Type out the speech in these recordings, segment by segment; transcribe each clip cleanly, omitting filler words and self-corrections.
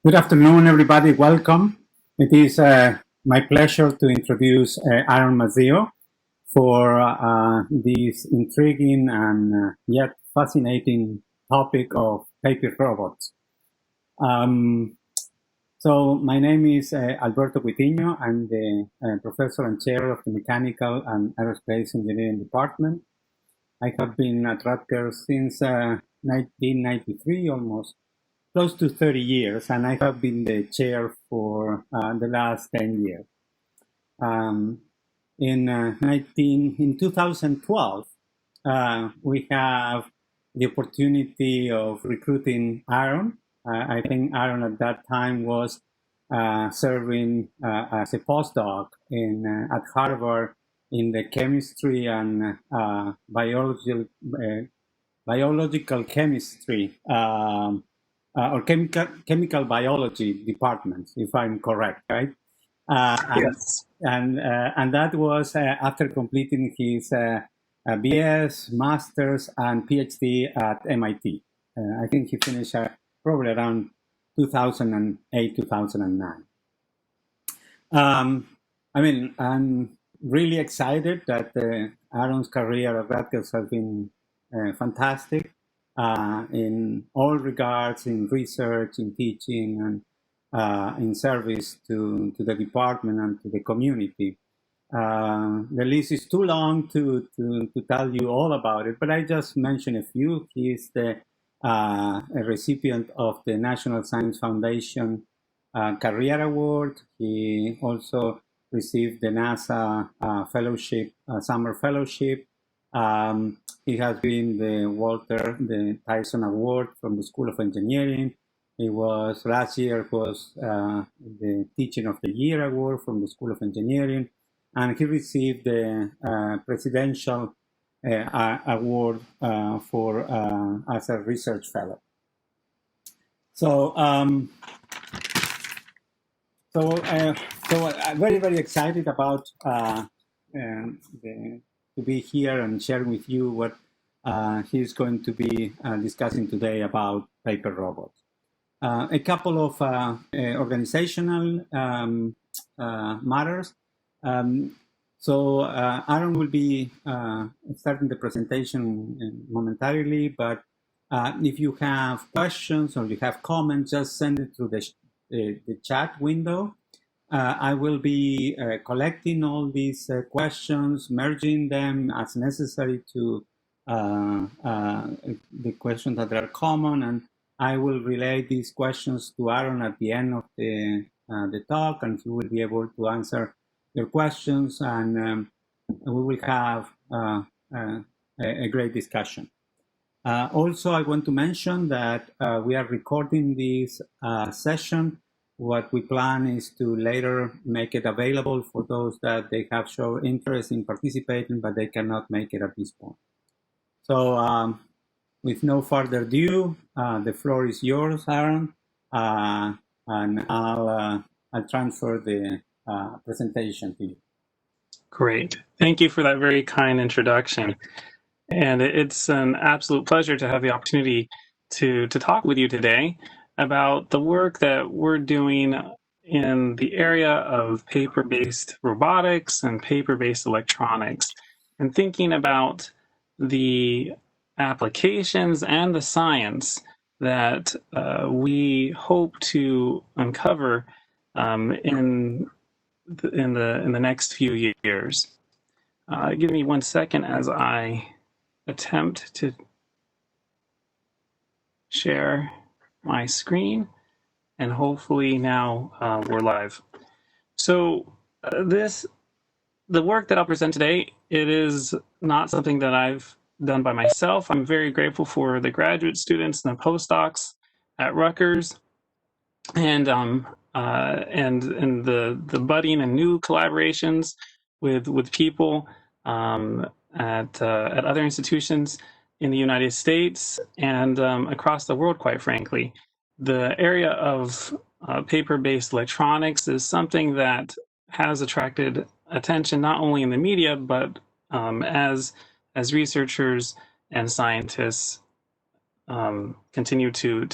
Good afternoon, everybody. Welcome. It is my pleasure to introduce Aaron Mazzeo for this intriguing and yet fascinating topic of paper robots. So my name is Alberto Guitiño. I'm the professor and chair of the Mechanical and Aerospace Engineering Department. I have been at Rutgers since 1993, almost close to 30 years, and I have been the chair for the last 10 years. In 2012, we have the opportunity of recruiting Aaron. I think Aaron at that time was serving as a postdoc at Harvard in the chemistry and biological chemistry or chemical biology departments, if I'm correct, right? Yes. And that was after completing his BS, Master's, and PhD at MIT. I think he finished probably around 2008, 2009. I mean, I'm really excited that Aaron's career at Rutgers has been fantastic. In all regards, in research, in teaching, and in service to the department and to the community. The list is too long to tell you all about it, but I just mention a few. He is a recipient of the National Science Foundation Career Award. He also received the NASA fellowship, summer fellowship. He has been the Tyson Award from the School of Engineering. He was last year the Teaching of the Year Award from the School of Engineering, and he received the Presidential Award as a research fellow. So, I'm very, very excited about to be here and sharing with you what he's going to be discussing today about paper robots. A couple of organizational matters. So Aaron will be starting the presentation momentarily, but if you have questions or you have comments, just send it through the chat window. I will be collecting all these questions, merging them as necessary to the questions that are common, and I will relay these questions to Aaron at the end of the talk, and he will be able to answer your questions, and we will have a great discussion. Also, I want to mention that we are recording this session. What we plan is to later make it available for those that they have shown interest in participating, but they cannot make it at this point. So with no further ado, the floor is yours, Aaron, and I'll transfer the presentation to you. Great. Thank you for that very kind introduction. And it's an absolute pleasure to have the opportunity to talk with you today about the work that we're doing in the area of paper-based robotics and paper-based electronics, and thinking about the applications and the science that we hope to uncover in the next few years. Give me 1 second as I attempt to share my screen, and hopefully now we're live. So the work that I'll present today, it is not something that I've done by myself. I'm very grateful for the graduate students and the postdocs at Rutgers, and the budding and new collaborations with people at other institutions in the United States and across the world, quite frankly. The area of paper-based electronics is something that has attracted attention not only in the media, but as researchers and scientists continue to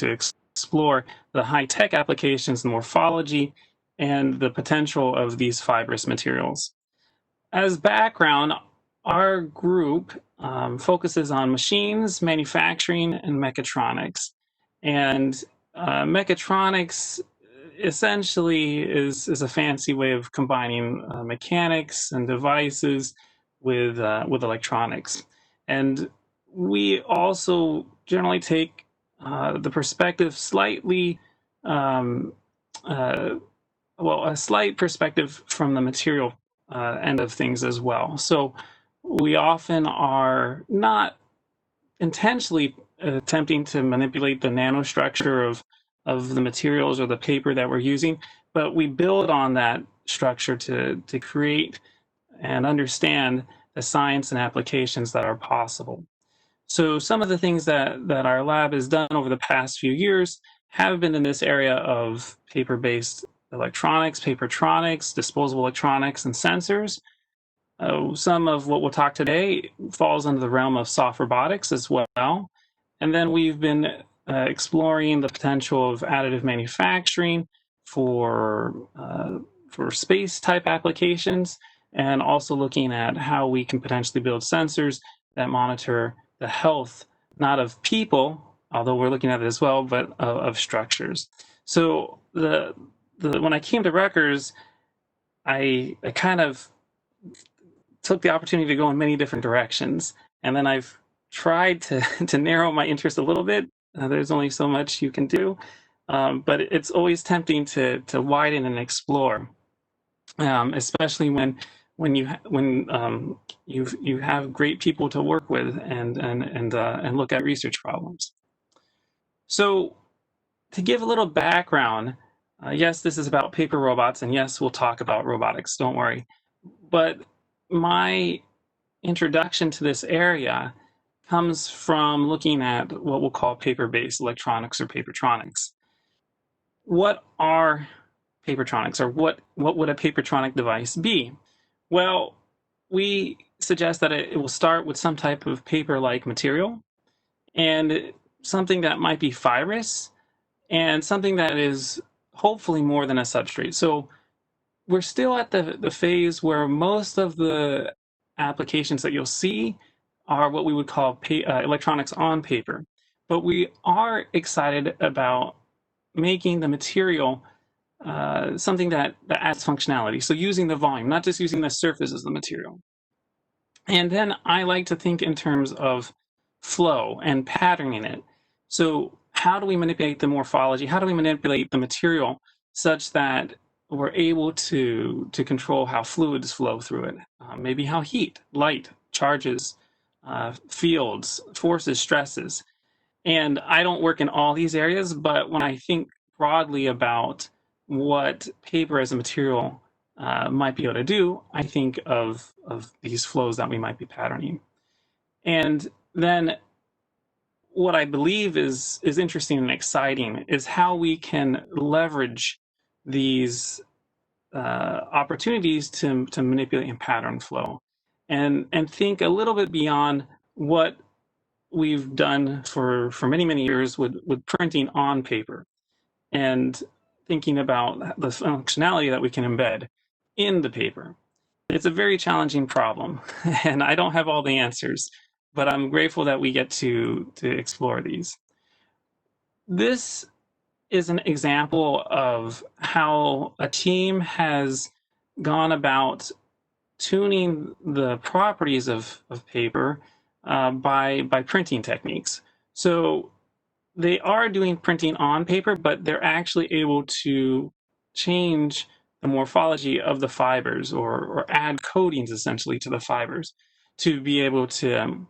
explore the high-tech applications, the morphology, and the potential of these fibrous materials. As background, our group focuses on machines, manufacturing, and mechatronics. And mechatronics essentially is a fancy way of combining mechanics and devices with electronics. And we also generally take the perspective slightly, a slight perspective from the material end of things as well. So we often are not intentionally attempting to manipulate the nanostructure of the materials or the paper that we're using, but we build on that structure to create and understand the science and applications that are possible. So some of the things that our lab has done over the past few years have been in this area of paper-based electronics, Papertronics, disposable electronics, and sensors. Some of what we'll talk today falls under the realm of soft robotics as well. And then we've been exploring the potential of additive manufacturing for space type applications, and also looking at how we can potentially build sensors that monitor the health, not of people, although we're looking at it as well, but of structures. So when I came to Rutgers, I kind of took the opportunity to go in many different directions, and then I've tried to narrow my interest a little bit. There's only so much you can do, but it's always tempting to widen and explore, especially when you have great people to work with and look at research problems. So to give a little background, yes, this is about paper robots, and yes, we'll talk about robotics, don't worry. But my introduction to this area comes from looking at what we'll call paper-based electronics or papertronics. What are papertronics, or what would a papertronic device be? Well, we suggest that it will start with some type of paper-like material, and something that might be fibrous, and something that is hopefully more than a substrate. So we're still at the phase where most of the applications that you'll see are what we would call electronics on paper. But we are excited about making the material something that adds functionality. So using the volume, not just using the surface as the material. And then I like to think in terms of flow and patterning it. So how do we manipulate the morphology? How do we manipulate the material such that we're able to control how fluids flow through it? Maybe how heat, light, charges, fields, forces, stresses. And I don't work in all these areas, but when I think broadly about what paper as a material might be able to do, I think of these flows that we might be patterning. And then what I believe is interesting and exciting is how we can leverage these opportunities to manipulate and pattern flow, and think a little bit beyond what we've done for many years with printing on paper, and thinking about the functionality that we can embed in the paper. It's a very challenging problem, and I don't have all the answers, but I'm grateful that we get to explore these. This is an example of how a team has gone about tuning the properties of paper by printing techniques. So they are doing printing on paper, but they're actually able to change the morphology of the fibers, or add coatings essentially to the fibers, to be able to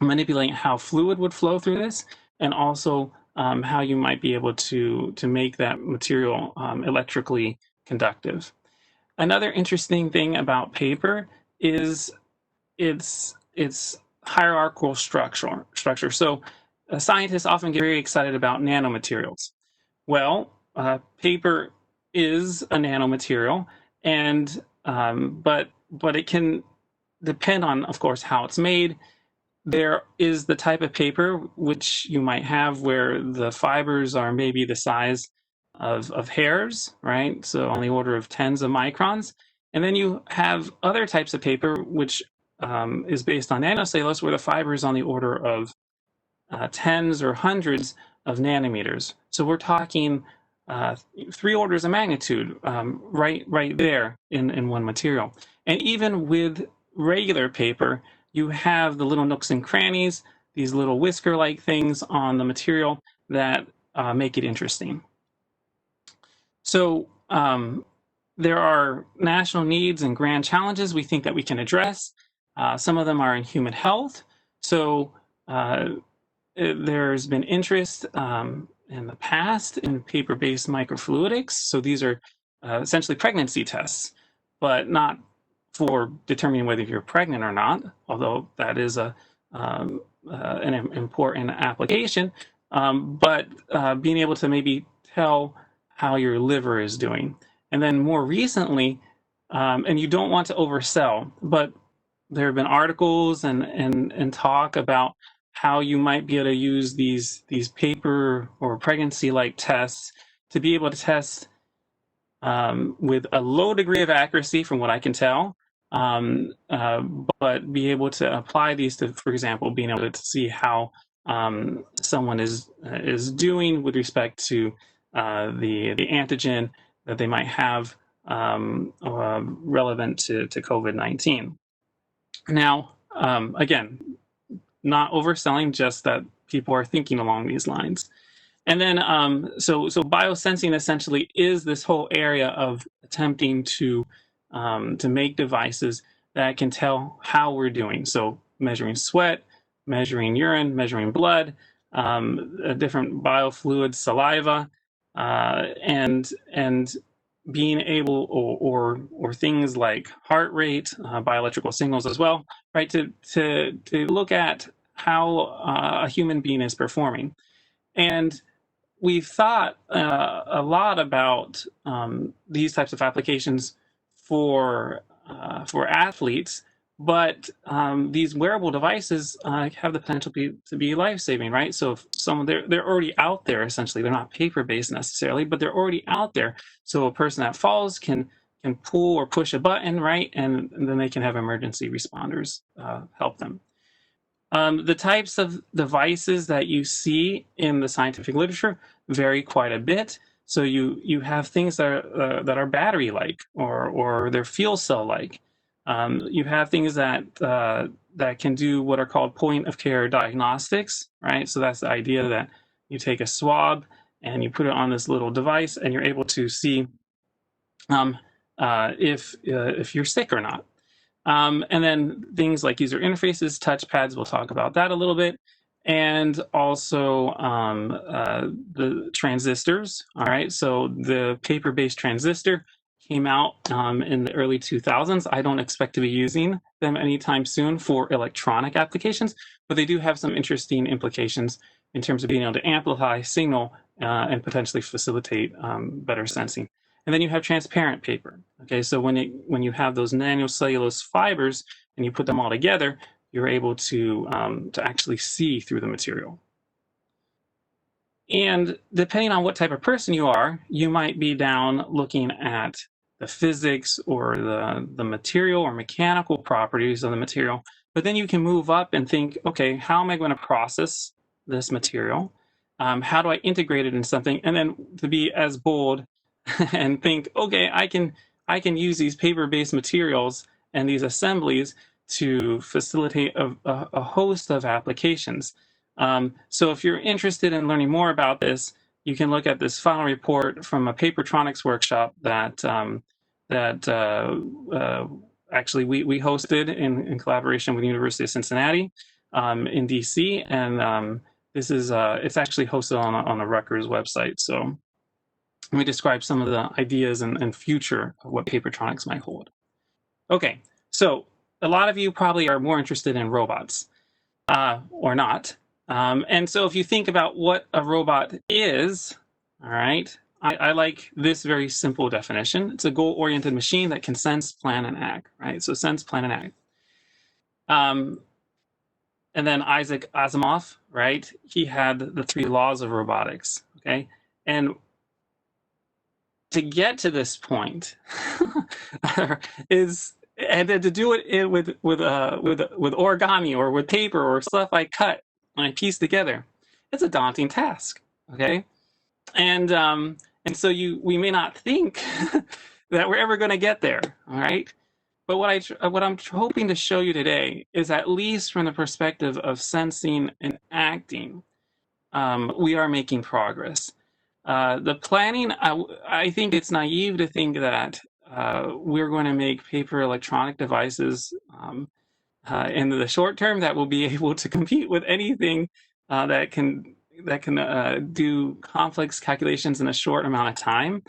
manipulate how fluid would flow through this, and also how you might be able to make that material electrically conductive. Another interesting thing about paper is its hierarchical structure. So scientists often get very excited about nanomaterials. Well, paper is a nanomaterial, and but it can depend on, of course, how it's made, there is the type of paper which you might have where the fibers are maybe the size of hairs, right? So on the order of tens of microns. And then you have other types of paper which is based on nanocellulose, where the fiber is on the order of tens or hundreds of nanometers. So we're talking 3 orders of magnitude right there in one material. And even with regular paper, you have the little nooks and crannies, these little whisker-like things on the material that make it interesting. So there are national needs and grand challenges we think that we can address. Some of them are in human health. So there's been interest in the past in paper-based microfluidics. So these are essentially pregnancy tests, but not for determining whether you're pregnant or not, although that is an important application. But being able to maybe tell how your liver is doing. And then more recently, and you don't want to oversell, but there have been articles and talk about how you might be able to use these paper or pregnancy-like tests to be able to test with a low degree of accuracy, from what I can tell, but be able to apply these to, for example, being able to see how someone is doing with respect to the antigen that they might have relevant to COVID-19. Now, again, not overselling, just that people are thinking along these lines. And then, so biosensing essentially is this whole area of attempting to make devices that can tell how we're doing. So measuring sweat, measuring urine, measuring blood, different biofluids, saliva, and being able, or things like heart rate, bioelectrical signals as well, right? To look at how a human being is performing. And we've thought a lot about these types of applications for athletes, but these wearable devices have the potential to be life-saving, right? So if they're already out there, essentially, they're not paper-based necessarily, but they're already out there. So a person that falls can pull or push a button, right? And then they can have emergency responders help them. The types of devices that you see in the scientific literature vary quite a bit. So you have things that are battery-like or they're fuel cell-like. You have things that can do what are called point-of-care diagnostics, right? So that's the idea that you take a swab and you put it on this little device, and you're able to see if you're sick or not. And then things like user interfaces, touchpads, we'll talk about that a little bit. And also the transistors, all right? So the paper-based transistor came out in the early 2000s. I don't expect to be using them anytime soon for electronic applications, but they do have some interesting implications in terms of being able to amplify signal and potentially facilitate better sensing. And then you have transparent paper. Okay, so when you have those nanocellulose fibers and you put them all together, you're able to actually see through the material. And depending on what type of person you are, you might be down looking at the physics or the material or mechanical properties of the material. But then you can move up and think, okay, how am I going to process this material? How do I integrate it in something? And then to be as bold and think, okay, I can use these paper-based materials and these assemblies to facilitate a host of applications. So if you're interested in learning more about this, you can look at this final report from a Papertronics workshop that actually we hosted in collaboration with the University of Cincinnati in DC, and this is it's actually hosted on the Rutgers website. So let me describe some of the ideas and future of what Papertronics might hold. Okay, so a lot of you probably are more interested in robots, or not. And so if you think about what a robot is, all right, I like this very simple definition. It's a goal-oriented machine that can sense, plan, and act, right? So sense, plan, and act. And then Isaac Asimov, right? He had the 3 laws of robotics, okay? And to get to this point and then to do it with origami or with paper or stuff I cut and I piece together, it's a daunting task, okay? And so we may not think that we're ever going to get there, all right? But what I'm hoping to show you today is, at least from the perspective of sensing and acting, we are making progress. The planning, I think it's naive to think that we're going to make paper electronic devices in the short term that will be able to compete with anything that can do complex calculations in a short amount of time.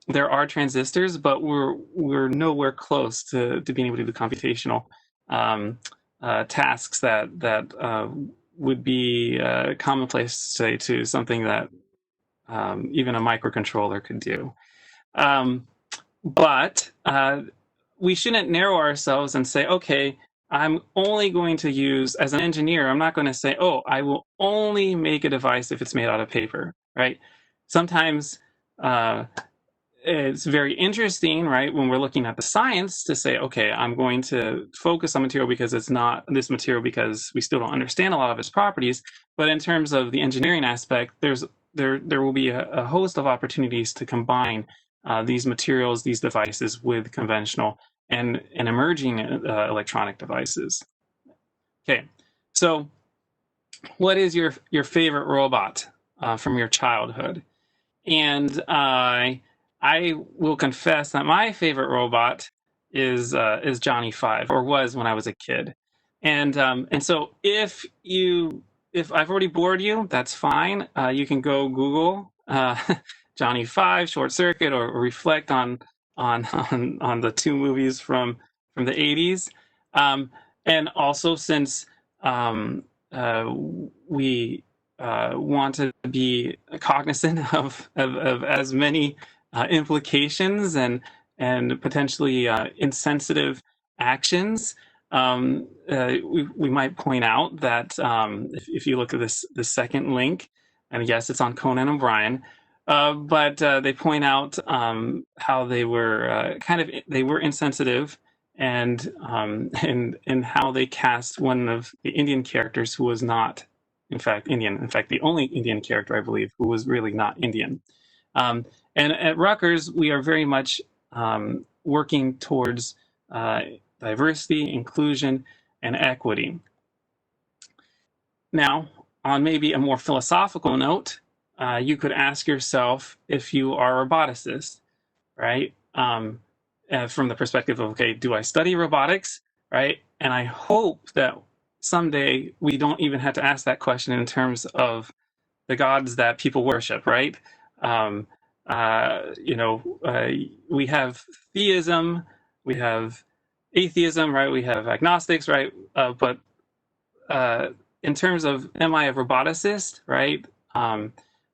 There are transistors, but we're nowhere close to being able to do computational tasks that would be commonplace, say, to something that even a microcontroller could do. But we shouldn't narrow ourselves and say, okay, I'm only going to use, as an engineer, I'm not going to say, oh, I will only make a device if it's made out of paper, right? Sometimes it's very interesting, right, when we're looking at the science, to say, okay, I'm going to focus on material because it's not this material because we still don't understand a lot of its properties. But in terms of the engineering aspect, there will be a host of opportunities to combine these materials, these devices, with conventional and emerging electronic devices. Okay, so what is your favorite robot from your childhood? And I will confess that my favorite robot is Johnny Five, or was when I was a kid. And so if I've already bored you, that's fine. You can go Google Johnny Five, Short Circuit, or reflect on the 2 movies from the 80s. And also, since we want to be cognizant of as many implications and potentially insensitive actions, we might point out that if you look at this second link, and yes, it's on Conan O'Brien, but they point out how they were they were insensitive, and how they cast one of the Indian characters who was not, in fact, Indian. In fact, the only Indian character, I believe, who was really not Indian. And at Rutgers, we are very much working towards diversity, inclusion, and equity. Now, on maybe a more philosophical note, you could ask yourself if you are a roboticist, right? From the perspective of, okay, do I study robotics, right? And I hope that someday we don't even have to ask that question in terms of the gods that people worship, right? We have theism, we have atheism, right? We have agnostics, right? But in terms of, am I a roboticist, right?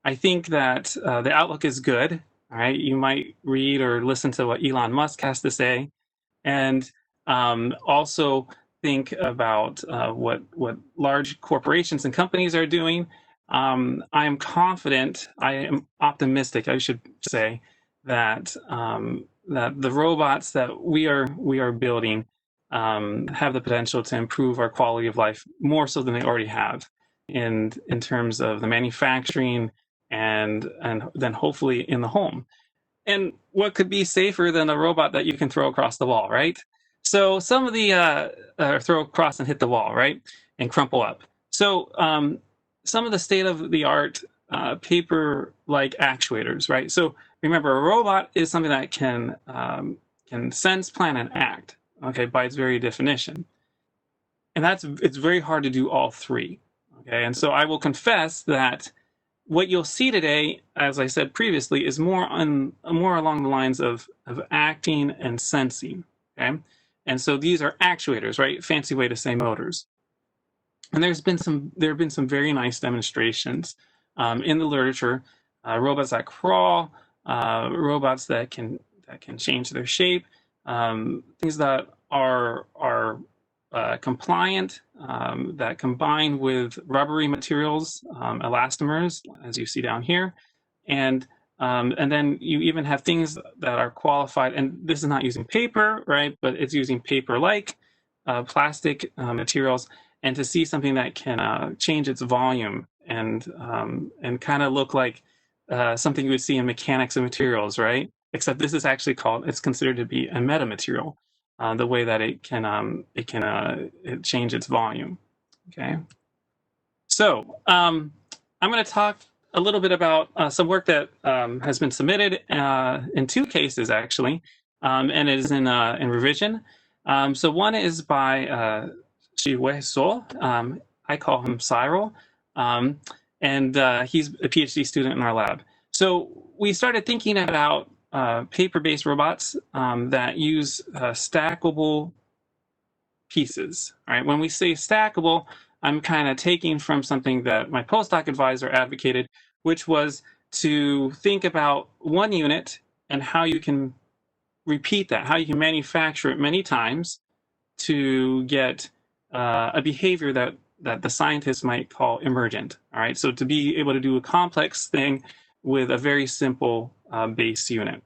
I think that the outlook is good. All right, you might read or listen to what Elon Musk has to say, and also think about what large corporations and companies are doing. I am confident, I am optimistic, I should say, that that the robots that we are building have the potential to improve our quality of life more so than they already have, in terms of the manufacturing and then hopefully in the home. And what could be safer than a robot that you can throw across the wall, right? So some of the throw across and hit the wall, right, and crumple up. So some of the state of the art paper-like actuators, right? So remember, a robot is something that can sense, plan, and act, okay, by its very definition. And it's very hard to do all 3, okay? And so I will confess that what you'll see today, as I said previously, is more along the lines of acting and sensing, okay? And so these are actuators, right? Fancy way to say motors. And there have been some very nice demonstrations in the literature, robots that crawl, robots that can change their shape, things that are compliant, that combine with rubbery materials, elastomers, as you see down here. And then you even have things that are qualified, and this is not using paper, right? But it's using paper-like plastic materials, and to see something that can change its volume and kind of look like something you would see in mechanics of materials, right? Except this is actually it's considered to be a metamaterial, the way that it can change its volume. Okay. So I'm going to talk a little bit about some work that has been submitted in two cases, actually, and it is in revision. So one is by Shiwei So. I call him Cyril, and he's a PhD student in our lab. So we started thinking about paper-based robots that use stackable pieces. All right. When we say stackable, I'm kind of taking from something that my postdoc advisor advocated, which was to think about one unit and how you can repeat that, how you can manufacture it many times to get a behavior that the scientists might call emergent. All right. So to be able to do a complex thing with a very simple base unit.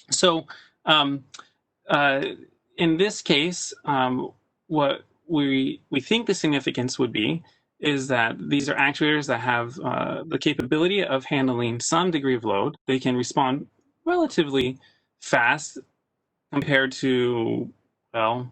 So in this case, what we think the significance would be is that these are actuators that have the capability of handling some degree of load. They can respond relatively fast compared to, well,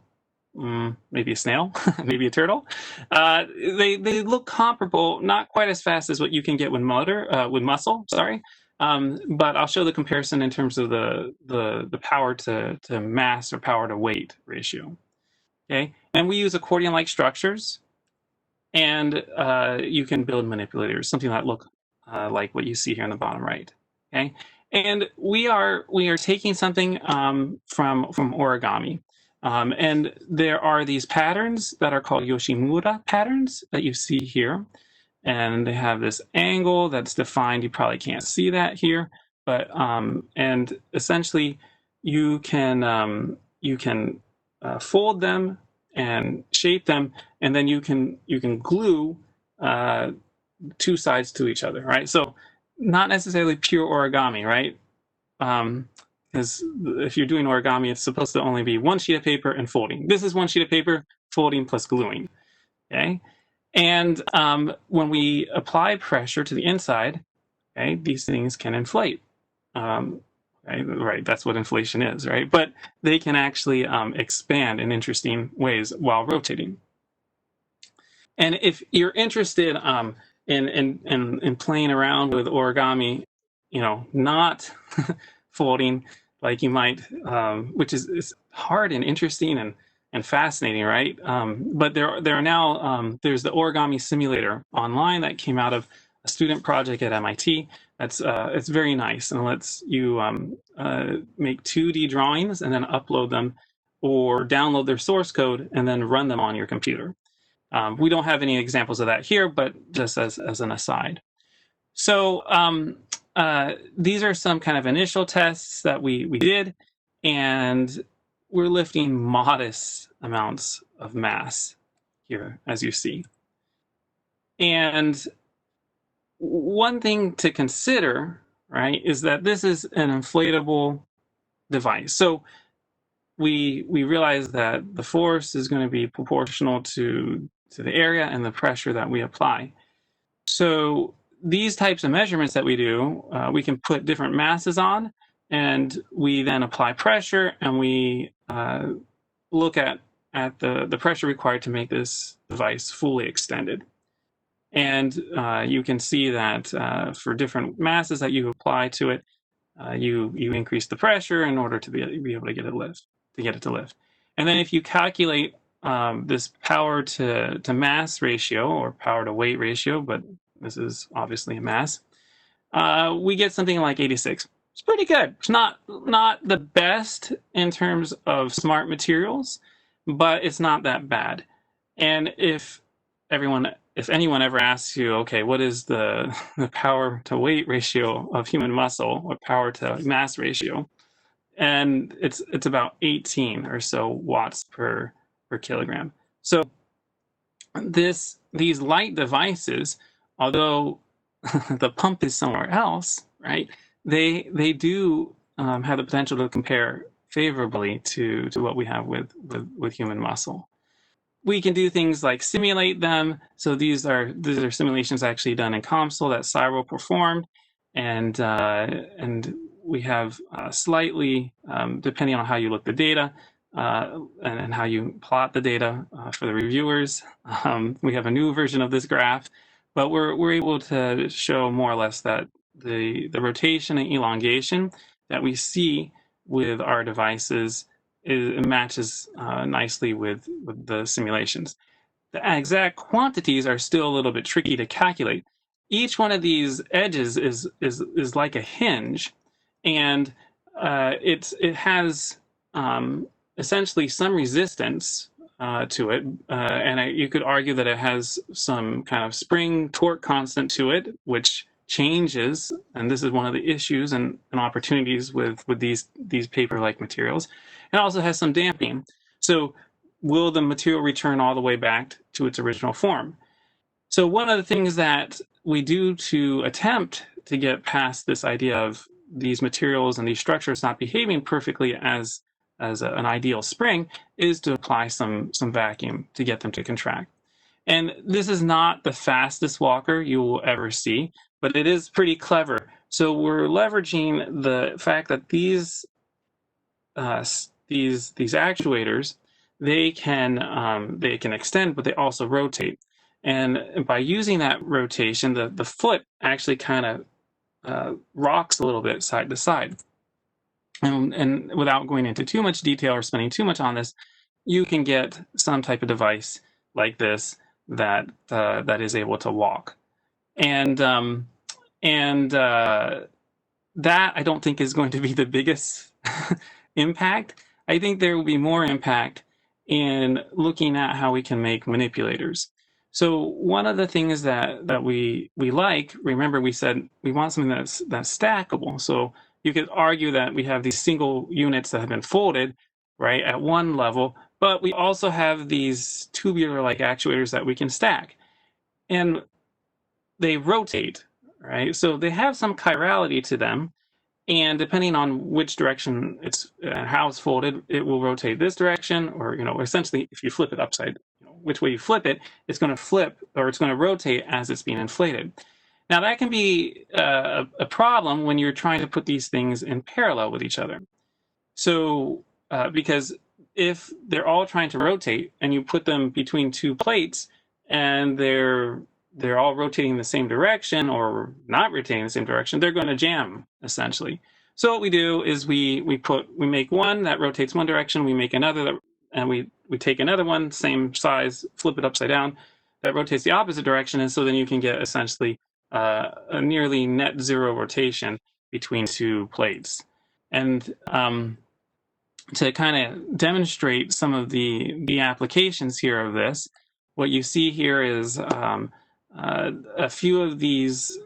maybe a snail, maybe a turtle. They look comparable, not quite as fast as what you can get with muscle. Sorry. But I'll show the comparison in terms of the power to mass or power to weight ratio. Okay, and we use accordion-like structures, and you can build manipulators, something that look like what you see here in the bottom right. Okay, and we are taking something from Origami, and there are these patterns that are called Yoshimura patterns that you see here. And they have this angle that's defined. You probably can't see that here, but and essentially you can fold them and shape them, and then you can glue two sides to each other, right? So not necessarily pure origami, right? Because if you're doing origami, it's supposed to only be one sheet of paper and folding. This is one sheet of paper, folding plus gluing. Okay. And when we apply pressure to the inside, okay, these things can inflate. Right, that's what inflation is, right? But they can actually expand in interesting ways while rotating. And if you're interested in playing around with origami, not folding like you might, which is hard and interesting and fascinating, right? But there are now there's the origami simulator online that came out of a student project at MIT. That's it's very nice and lets you make 2D drawings and then upload them, or download their source code and then run them on your computer. We don't have any examples of that here, but just as an aside. So these are some kind of initial tests that we did, and we're lifting modest amounts of mass here, as you see. And one thing to consider, right, is that this is an inflatable device. So we realize that the force is going to be proportional to the area and the pressure that we apply. So these types of measurements that we do, we can put different masses on, and we then apply pressure, and we look at the pressure required to make this device fully extended. And you can see that for different masses that you apply to it, you increase the pressure in order to be able to get it to lift. And then if you calculate this power to mass ratio, or power to weight ratio, but this is obviously a mass, we get something like 86. It's pretty good. It's not the best in terms of smart materials, but it's not that bad. And if anyone ever asks you, okay, what is the power to weight ratio of human muscle, or power to mass ratio? And it's about 18 or so watts per per kilogram. So these light devices, although the pump is somewhere else, right? They do have the potential to compare favorably to what we have with human muscle. We can do things like simulate them. So these are simulations actually done in COMSOL that Cyril performed, and we have slightly, depending on how you look the data and how you plot the data for the reviewers, we have a new version of this graph, but we're able to show more or less that the rotation and elongation that we see with our devices it matches nicely with the simulations. The exact quantities are still a little bit tricky to calculate. Each one of these edges is like a hinge, and it has essentially some resistance to it, and you could argue that it has some kind of spring torque constant to it, which changes, and this is one of the issues and opportunities with these paper-like materials. It also has some damping. So will the material return all the way back to its original form? So one of the things that we do to attempt to get past this idea of these materials and these structures not behaving perfectly as an ideal spring is to apply some vacuum to get them to contract. And this is not the fastest walker you will ever see, but it is pretty clever. So we're leveraging the fact that these actuators, they can extend, but they also rotate. And by using that rotation, the foot actually kind of rocks a little bit side to side. And without going into too much detail or spending too much on this, you can get some type of device like this that is able to walk. And that I don't think is going to be the biggest impact. I think there will be more impact in looking at how we can make manipulators. So one of the things that we like, remember we said we want something that's stackable. So you could argue that we have these single units that have been folded, right, at one level, but we also have these tubular-like actuators that we can stack. And they rotate, right? So they have some chirality to them. And depending on which direction it's how it's folded, it will rotate this direction, or essentially, if you flip it upside, which way you flip it, it's going to flip or it's going to rotate as it's being inflated. Now that can be a problem when you're trying to put these things in parallel with each other. So because if they're all trying to rotate and you put them between two plates and they're all rotating in the same direction or not rotating in the same direction, they're going to jam, essentially. So what we do is we make one that rotates one direction, we make another, and we take another one, same size, flip it upside down, that rotates the opposite direction, and so then you can get essentially a nearly net zero rotation between two plates. And to kind of demonstrate some of the applications here of this, what you see here is a few of these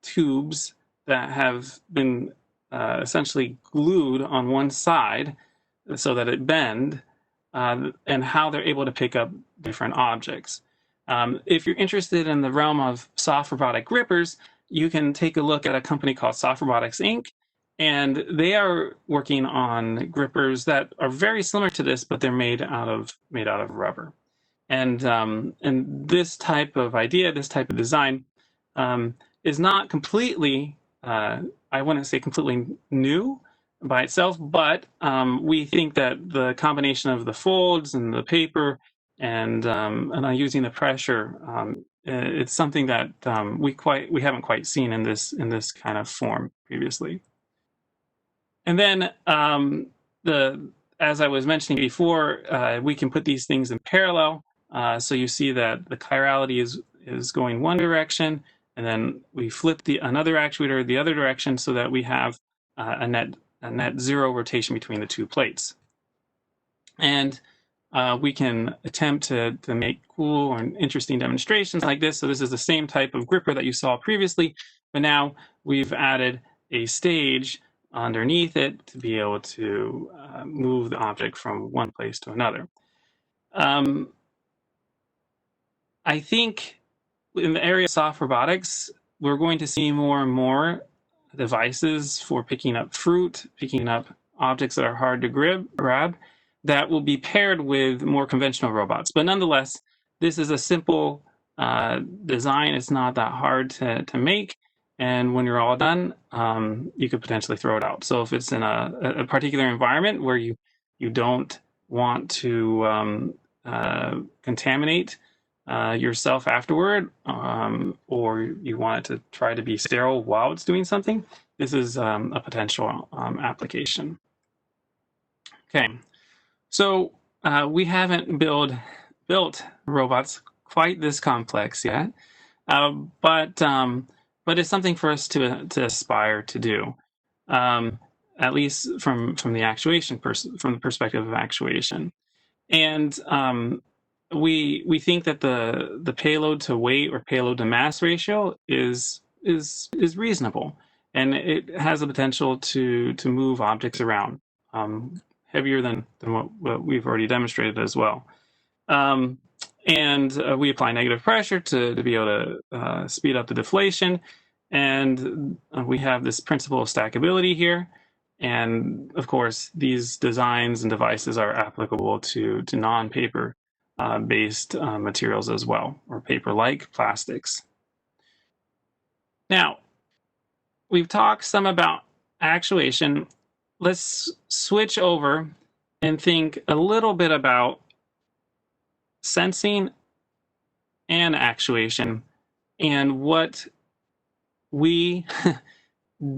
tubes that have been essentially glued on one side so that it bend, and how they're able to pick up different objects. If you're interested in the realm of soft robotic grippers, you can take a look at a company called Soft Robotics Inc., and they are working on grippers that are very similar to this, but they're made out of rubber. And this type of idea, this type of design, is not completely, I wouldn't say completely new by itself, but we think that the combination of the folds and the paper and using the pressure, it's something that we haven't quite seen in this kind of form previously. And then as I was mentioning before, we can put these things in parallel. So you see that the chirality is going one direction, and then we flip another actuator the other direction so that we have a net zero rotation between the two plates. And we can attempt to make cool and interesting demonstrations like this. So this is the same type of gripper that you saw previously, but now we've added a stage underneath it to be able to move the object from one place to another. I think in the area of soft robotics, we're going to see more and more devices for picking up fruit, picking up objects that are hard to grab, that will be paired with more conventional robots. But nonetheless, this is a simple design. It's not that hard to make. And when you're all done, you could potentially throw it out. So if it's in a particular environment where you don't want to contaminate yourself afterward, or you want it to try to be sterile while it's doing something, this is a potential application. Okay, so we haven't built robots quite this complex yet, but it's something for us to aspire to do, at least from the actuation from the perspective of actuation. And we think that the payload to weight or payload to mass ratio is reasonable, and it has the potential to move objects around, heavier than what we've already demonstrated as well. And we apply negative pressure to be able to speed up the deflation, and we have this principle of stackability here. And of course, these designs and devices are applicable to non-paper based materials as well, or paper-like plastics. Now, we've talked some about actuation. Let's switch over and think a little bit about sensing and actuation and what we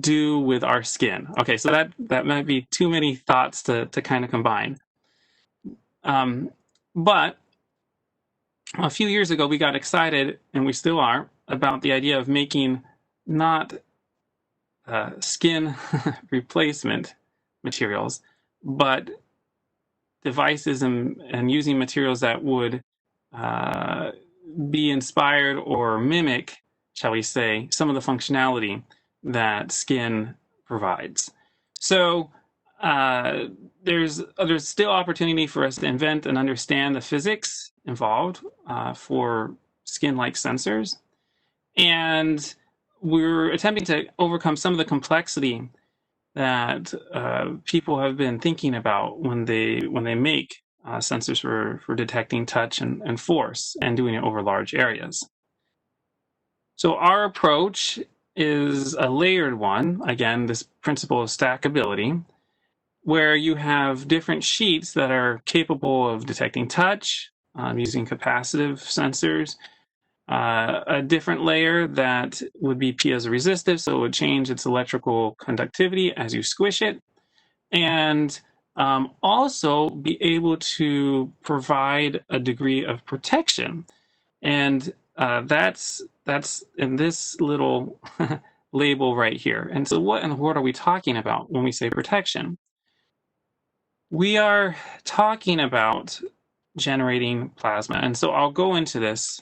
do with our skin. Okay, so that might be too many thoughts to kind of combine. But a few years ago, we got excited, and we still are, about the idea of making not skin replacement materials, but devices and using materials that would be inspired or mimic, shall we say, some of the functionality that skin provides. So there's still opportunity for us to invent and understand the physics involved for skin-like sensors, and we're attempting to overcome some of the complexity that people have been thinking about when they make sensors for detecting touch and force and doing it over large areas. So our approach is a layered one. Again, this principle of stackability, where you have different sheets that are capable of detecting touch using capacitive sensors, a different layer that would be piezoresistive, so it would change its electrical conductivity as you squish it, and also be able to provide a degree of protection. And that's in this little label right here. And so what in the world are we talking about when we say protection? We are talking about generating plasma. And so I'll go into this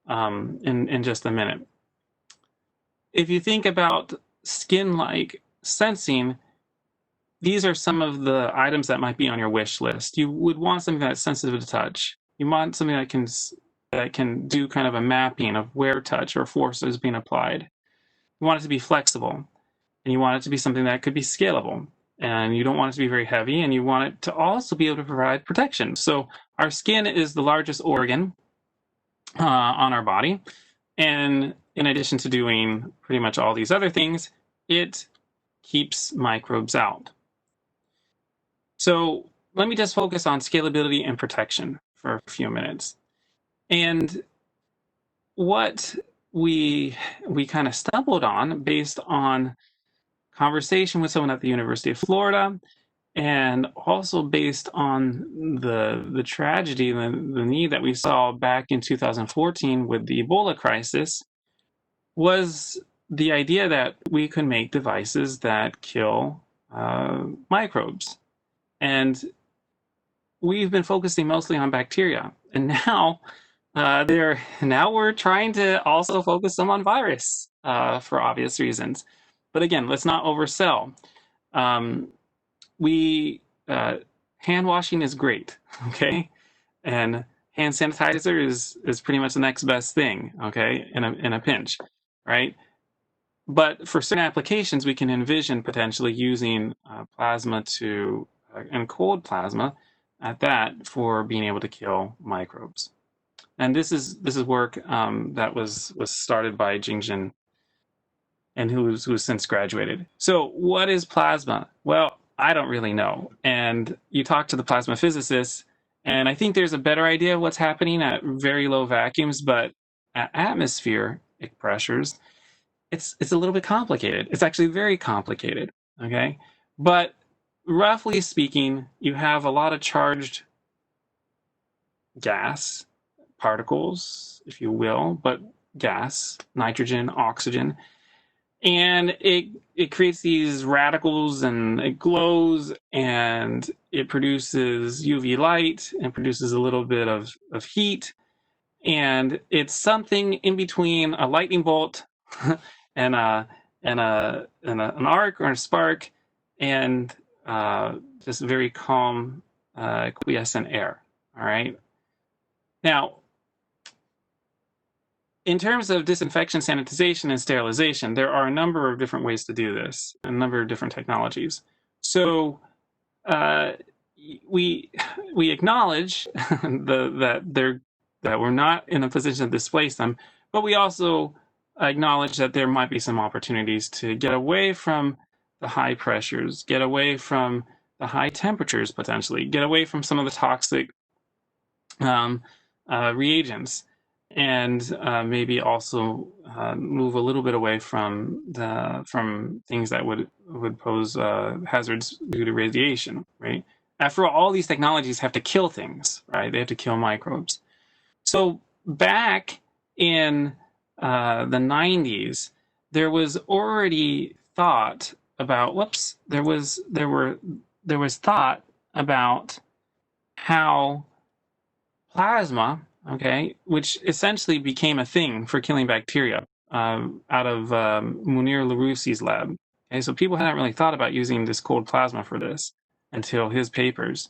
in just a minute. If you think about skin-like sensing, these are some of the items that might be on your wish list. You would want something that's sensitive to touch. You want something that can do kind of a mapping of where touch or force is being applied. You want it to be flexible, and you want it to be something that could be scalable. And you don't want it to be very heavy, and you want it to also be able to provide protection. So our skin is the largest organ on our body, and in addition to doing pretty much all these other things, it keeps microbes out. So let me just focus on scalability and protection for a few minutes. And what we kind of stumbled on based on conversation with someone at the University of Florida, and also based on the tragedy, the need that we saw back in 2014 with the Ebola crisis, was the idea that we could make devices that kill microbes. And we've been focusing mostly on bacteria, and now we're trying to also focus some on virus for obvious reasons. But again, let's not oversell. Hand washing is great, okay, and hand sanitizer is pretty much the next best thing, okay, in a pinch, right? But for certain applications, we can envision potentially using plasma and cold plasma at that for being able to kill microbes. And this is work that was started by Jingjin, and who's since graduated. So what is plasma? Well, I don't really know. And you talk to the plasma physicists, and I think there's a better idea of what's happening at very low vacuums, but at atmospheric pressures, it's a little bit complicated. It's actually very complicated, okay? But roughly speaking, you have a lot of charged gas, particles, if you will, but gas, nitrogen, oxygen, and it creates these radicals, and it glows, and it produces UV light and produces a little bit of heat, and it's something in between a lightning bolt and an arc or a spark, and just very calm quiescent air. All right. Now, in terms of disinfection, sanitization, and sterilization, there are a number of different ways to do this, a number of different technologies. So we acknowledge that we're not in a position to displace them, but we also acknowledge that there might be some opportunities to get away from the high pressures, get away from the high temperatures, potentially get away from some of the toxic reagents, and maybe also move a little bit away from things that would pose hazards due to radiation, right? After all these technologies have to kill things, right? They have to kill microbes. So back in the 90s, there was already thought about there was thought about how plasma, okay, which essentially became a thing for killing bacteria out of Munir Laroussi's lab. Okay, so people hadn't really thought about using this cold plasma for this until his papers.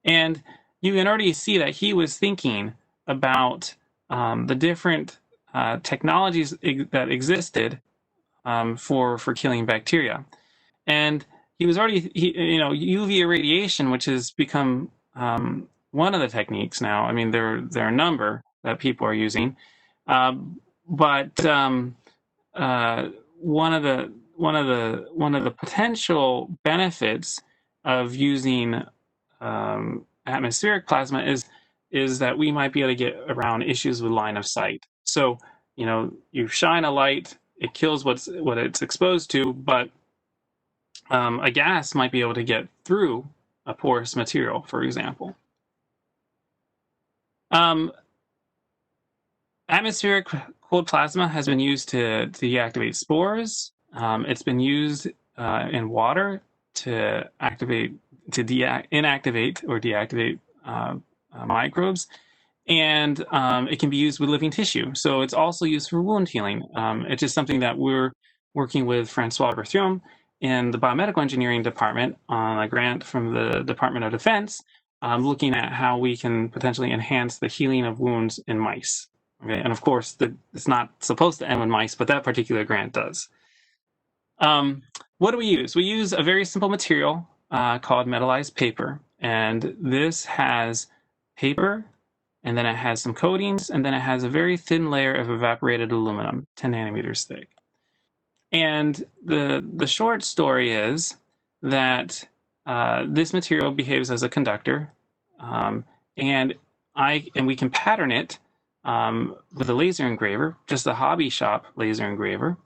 And you can already see that he was thinking about the different technologies that existed for killing bacteria. And he was already, UV irradiation, which has become one of the techniques now. I mean, there are a number that people are using, but one of the potential benefits of using atmospheric plasma is that we might be able to get around issues with line of sight. So, you shine a light, it kills what it's exposed to, but a gas might be able to get through a porous material, for example. Atmospheric cold plasma has been used to deactivate spores. It's been used in water to inactivate or deactivate microbes, and it can be used with living tissue. So it's also used for wound healing. It's just something that we're working with Francois Berthiaume in the biomedical engineering department on a grant from the Department of Defense, looking at how we can potentially enhance the healing of wounds in mice. Okay, and of course, it's not supposed to end with mice, but that particular grant does. What do we use? We use a very simple material called metallized paper, and this has paper, and then it has some coatings, and then it has a very thin layer of evaporated aluminum, 10 nanometers thick. And the short story is that this material behaves as a conductor, and we can pattern it with a laser engraver, just a hobby shop laser engraver.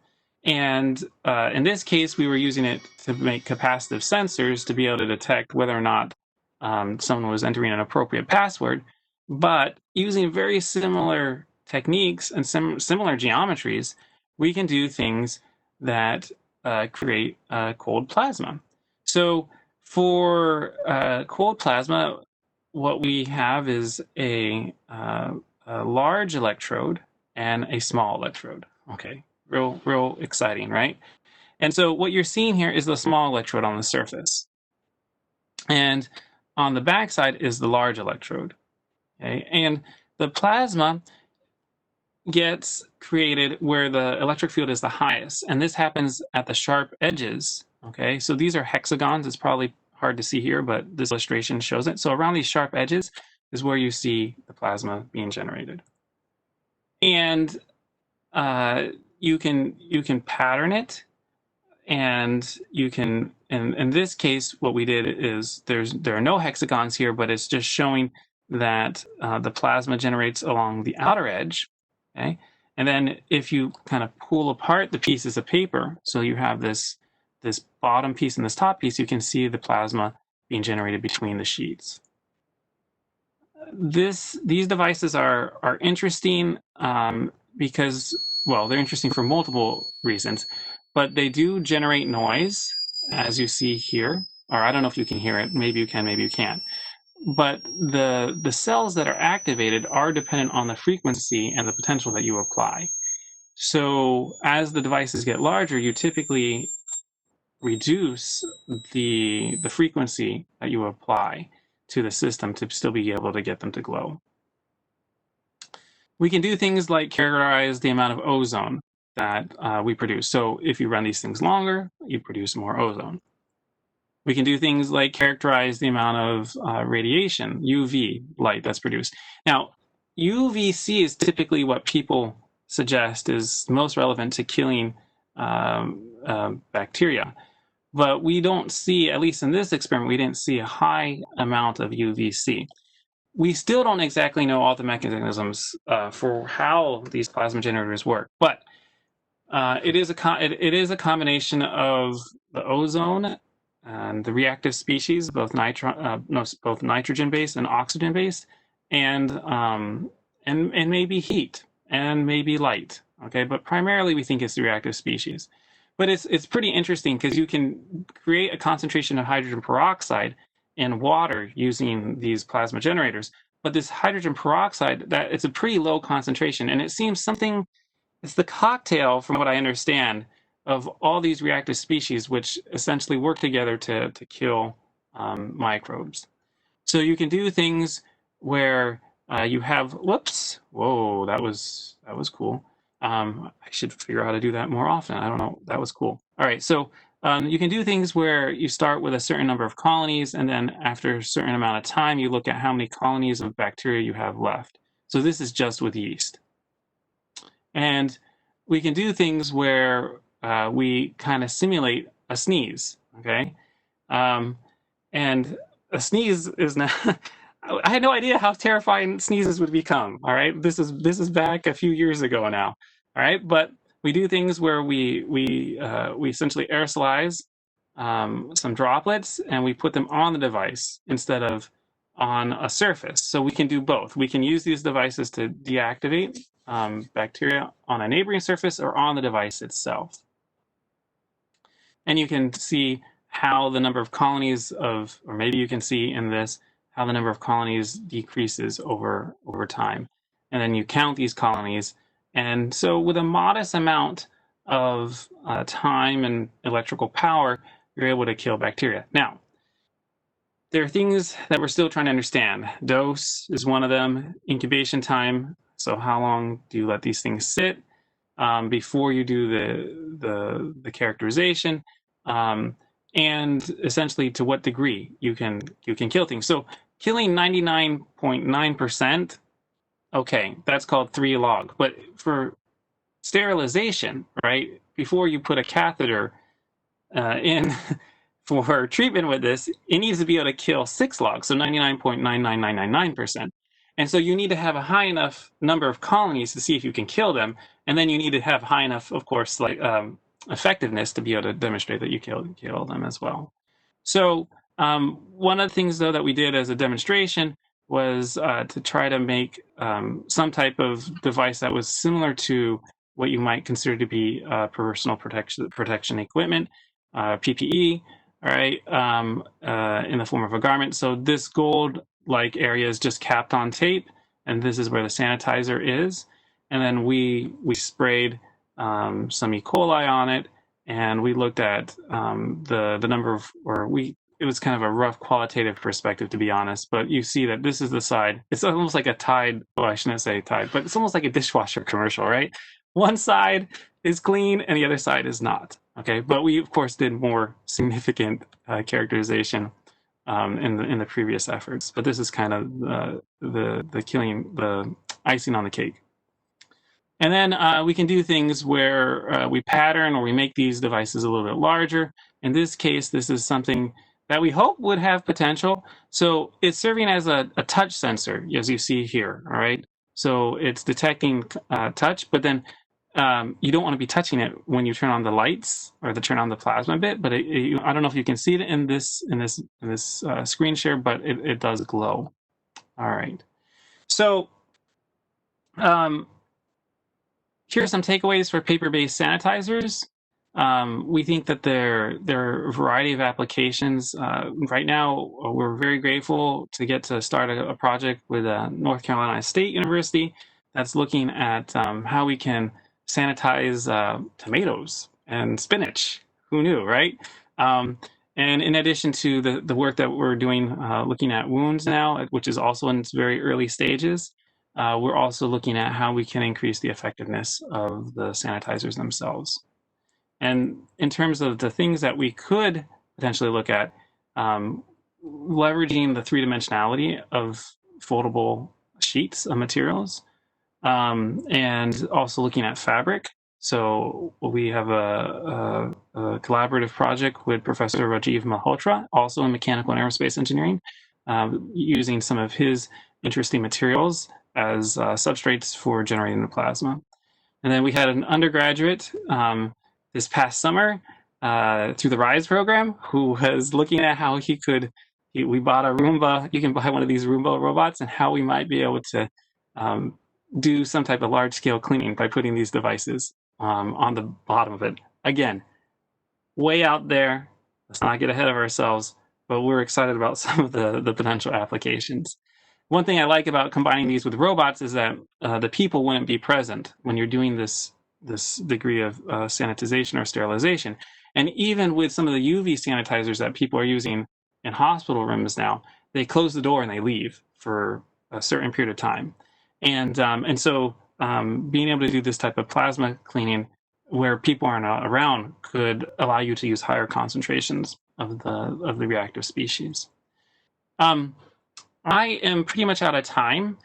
And in this case, we were using it to make capacitive sensors to be able to detect whether or not someone was entering an appropriate password. But using very similar techniques and similar geometries, we can do things that create cold plasma. So for cold plasma, what we have is a large electrode and a small electrode. Okay, real exciting, right? And so what you're seeing here is the small electrode on the surface. And on the backside is the large electrode. Okay? And the plasma gets created where the electric field is the highest. And this happens at the sharp edges. Okay, so these are hexagons. It's probably hard to see here, but this illustration shows it. So around these sharp edges is where you see the plasma being generated. And you can pattern it, and you can, in this case, what we did is there are no hexagons here, but it's just showing that the plasma generates along the outer edge. Okay, and then if you kind of pull apart the pieces of paper, so you have this bottom piece and this top piece, you can see the plasma being generated between the sheets. These devices are interesting because, well, they're interesting for multiple reasons, but they do generate noise, as you see here. Or I don't know if you can hear it. Maybe you can, maybe you can't. But the cells that are activated are dependent on the frequency and the potential that you apply. So as the devices get larger, you typically reduce the frequency that you apply to the system to still be able to get them to glow. We can do things like characterize the amount of ozone that we produce. So if you run these things longer, you produce more ozone. We can do things like characterize the amount of radiation, UV light that's produced. Now, UVC is typically what people suggest is most relevant to killing bacteria. But we don't see, at least in this experiment, we didn't see a high amount of UVC. We still don't exactly know all the mechanisms for how these plasma generators work, but it is a combination of the ozone and the reactive species, both nitrogen-based and oxygen-based, and maybe heat and maybe light. Okay, but primarily we think it's the reactive species. But it's pretty interesting because you can create a concentration of hydrogen peroxide in water using these plasma generators. But this hydrogen peroxide, that it's a pretty low concentration, and it seems something, it's the cocktail, from what I understand, of all these reactive species which essentially work together to kill microbes. So you can do things where you have, whoops, whoa, that was cool. I should figure out how to do that more often. I don't know, that was cool. All right, so you can do things where you start with a certain number of colonies, and then after a certain amount of time, you look at how many colonies of bacteria you have left. So this is just with yeast. And we can do things where we kind of simulate a sneeze, okay? And a sneeze is not, I had no idea how terrifying sneezes would become, all right? This is back a few years ago now, all right? But we do things where we essentially aerosolize some droplets, and we put them on the device instead of on a surface. So we can do both. We can use these devices to deactivate bacteria on a neighboring surface or on the device itself. And you can see how the number of colonies of, or maybe you can see in this, how the number of colonies decreases over time. And then you count these colonies. And so with a modest amount of time and electrical power, you're able to kill bacteria. Now, there are things that we're still trying to understand. Dose is one of them. Incubation time. So how long do you let these things sit before you do the characterization? And essentially to what degree you can kill things. So killing 99.9%, okay, that's called 3 log. But for sterilization, right, before you put a catheter in for treatment with this, it needs to be able to kill 6 logs, so 99.99999%. And so you need to have a high enough number of colonies to see if you can kill them, and then you need to have high enough, of course, like effectiveness to be able to demonstrate that you kill them as well. So one of the things, though, that we did as a demonstration was to try to make some type of device that was similar to what you might consider to be personal protection equipment, PPE, all right, in the form of a garment. So this gold-like area is just capped on tape, and this is where the sanitizer is. And then we sprayed some E. coli on it, and we looked at the number of, it was kind of a rough qualitative perspective, to be honest, but you see that this is the side. It's almost like a Tide, well, I shouldn't say Tide, but it's almost like a dishwasher commercial, right? One side is clean and the other side is not, okay? But we, of course, did more significant characterization in the previous efforts, but this is kind of the icing on the cake. And then we can do things where we pattern or we make these devices a little bit larger. In this case, this is something that we hope would have potential. So it's serving as a touch sensor, as you see here, all right? So it's detecting touch, but then you don't want to be touching it when you turn on the lights or turn on the plasma bit, but I don't know if you can see it in this screen share, but it does glow. All right. So here are some takeaways for paper-based sanitizers. We think that there are a variety of applications. Right now, we're very grateful to get to start a project with North Carolina State University that's looking at how we can sanitize tomatoes and spinach. Who knew, right? And in addition to the work that we're doing looking at wounds now, which is also in its very early stages, we're also looking at how we can increase the effectiveness of the sanitizers themselves. And in terms of the things that we could potentially look at, leveraging the three-dimensionality of foldable sheets of materials, and also looking at fabric. So we have a collaborative project with Professor Rajiv Malhotra, also in mechanical and aerospace engineering, using some of his interesting materials as substrates for generating the plasma. And then we had an undergraduate this past summer through the RISE program who was looking at how we bought a Roomba. You can buy one of these Roomba robots, and how we might be able to do some type of large-scale cleaning by putting these devices on the bottom of it. Again, way out there. Let's not get ahead of ourselves, but we're excited about some of the potential applications. One thing I like about combining these with robots is that the people wouldn't be present when you're doing this degree of sanitization or sterilization. And even with some of the UV sanitizers that people are using in hospital rooms now, they close the door and they leave for a certain period of time. And so being able to do this type of plasma cleaning where people aren't around could allow you to use higher concentrations of the reactive species. I am pretty much out of time,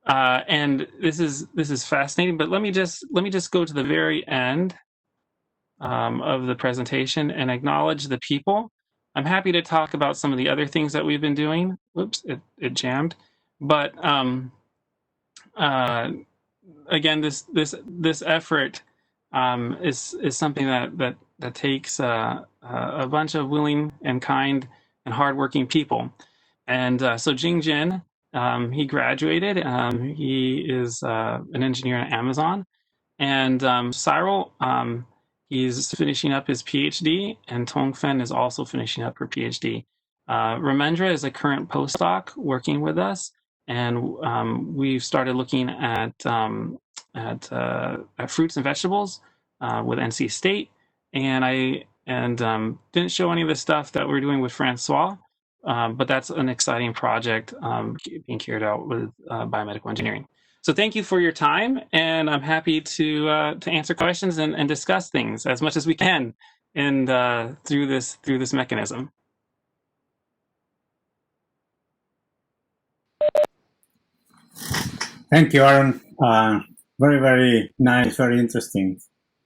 and this is fascinating. But let me just go to the very end of the presentation and acknowledge the people. I'm happy to talk about some of the other things that we've been doing. Whoops, it jammed. But again, this effort is something that takes a bunch of willing and kind and hardworking people. And so Jingjin, he graduated. He is an engineer at Amazon. And Cyril, he's finishing up his PhD, and Tongfen is also finishing up her PhD. Ramendra is a current postdoc working with us, and we've started looking at fruits and vegetables with NC State. And I didn't show any of the stuff that we're doing with Francois, but that's an exciting project being carried out with biomedical engineering. So thank you for your time, and I'm happy to answer questions and discuss things as much as we can and through this mechanism. Thank you, Aaron. Very, very nice, very interesting.